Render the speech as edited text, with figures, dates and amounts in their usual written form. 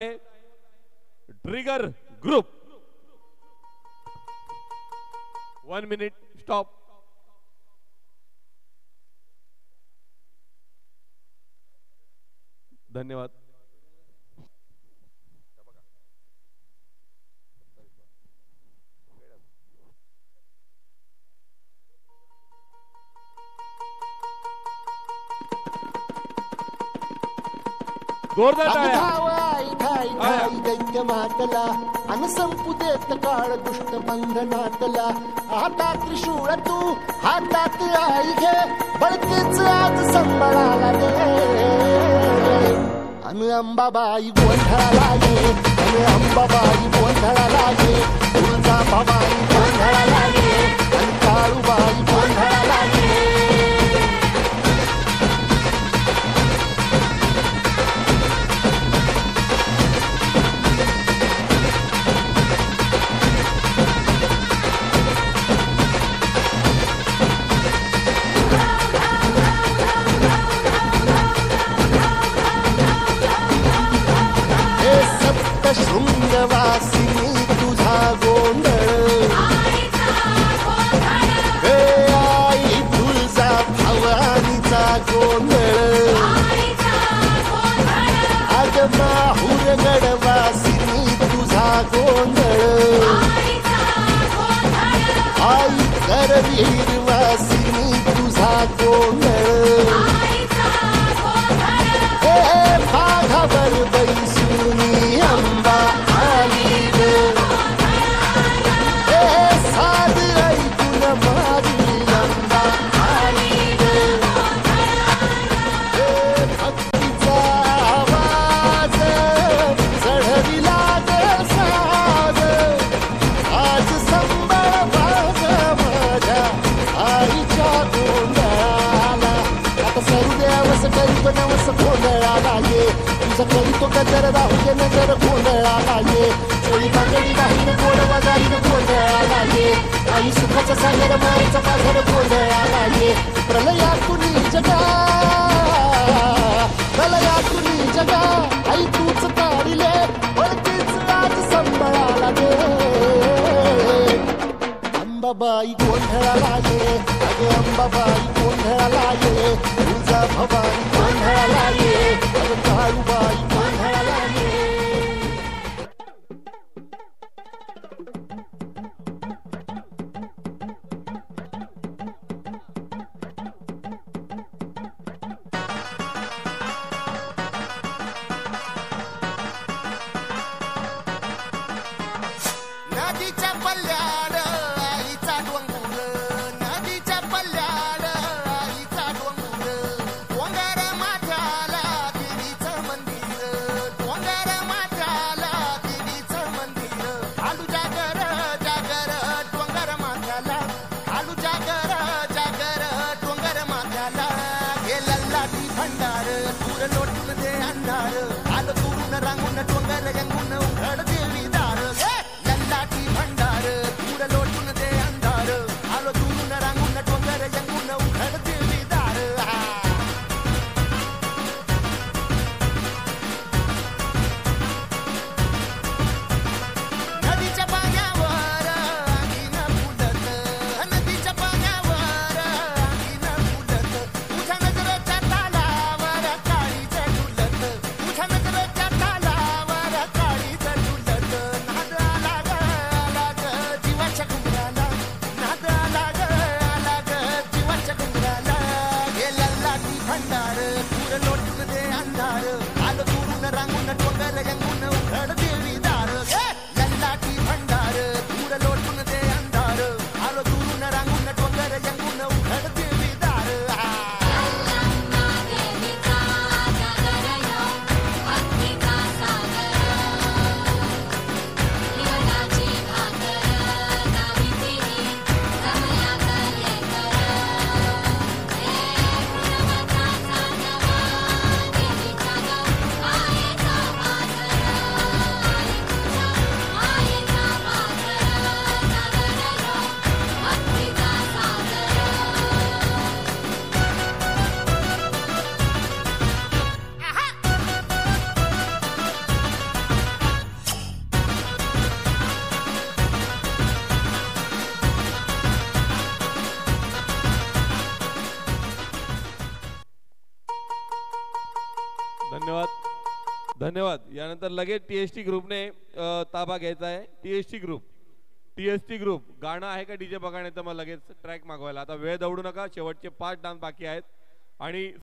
Trigger group 1 minute stop. धन्यवाद. दैत्य मातला अनसंपू देत काळ दुष्ट बंधनातला. हातात त्रिशूळ तू हातात आई घे बळकेच आज संबळाला दे. अन अंबाबाई गोंधळाला ये अन अंबाबाई गोंधळाला ये. तुळजा भवानी गोंधळाला ये अन काळूबाई गोंधळाला ये. शृंगवासिनी तुझा गोंधळ हे आई तुळजा भवानीचा गोंधळ. अग माहुर गडवासिनी तुझा गोंधळ. आई करवीर वासिनी तुझा गोंधळ. हे बाघावर बैसुनी अंबा आली ग. हे साध ऐकून माझी अंबा आली ग. हे भक्तीचा आवाज चढविला ग साज. आज संबळ बाज माझ्या आईच्या गोंधळाला. आता सर्वदेवस करीत नवस गोंधळाला ये. तुझं करीतो गजर राहू दे नजर गोंधळाला ये. चोळी बांगडी बाहीन गोड वाजाईन गोंधळाला ये. आई सुखाचा सागर मायेचा पाझर गोंधळाला ये. प्रलयातुनी जगा प्रलयातुनी जगा आई तूच काढिले वळतीच आज संबळाला दे. अंबाबाई गोंधळाला ये अगे अंबाबाई गोंधळाला ये. तुझा भवानी गोंधळाला ये अगे काळूबाई गोंधळाला ये. नदीच्या पल्ल्याड आईचा डोंगर. नदीच्या पल्ल्याड आईचा डोंगर. डोंगर माथ्याला देवीचं मंदिर. डोंगर माथ्याला देवीचं मंदिर. आलू जागर जागर डोंगर माथ्याला. आलू जागर जागर डोंगर माथ्याला. हे लल्लाटी भंडार दूर लोटून दे अंधार. आलं दुरून रांगून डोंगर रंगून उघड देवी दार. लल्लाटी भंडार दूर लोटून दे अंधार. आलो दुरून रांगून डोंगर रंगून उघड देवी दार. नदीच्या पाण्यावर अंगीन फुलत. नदीच्या पाण्यावर अंगीन फुलत. तुझ्या नजरेच्या तालावर काळीच डुलत. तुझ्या नजरेच्या तालावर धन्यवाद धन्यवाद. यानंतर लगेच टीएसटी ग्रुपने ताबा घ्यायचा आहे. टीएसटी ग्रुप गाणं आहे का डीजे बघा, नाही तर मग लगेच ट्रॅक मागवायला. आता वेळ दवडू नका, शेवटचे 5 डान्स बाकी आहेत आणि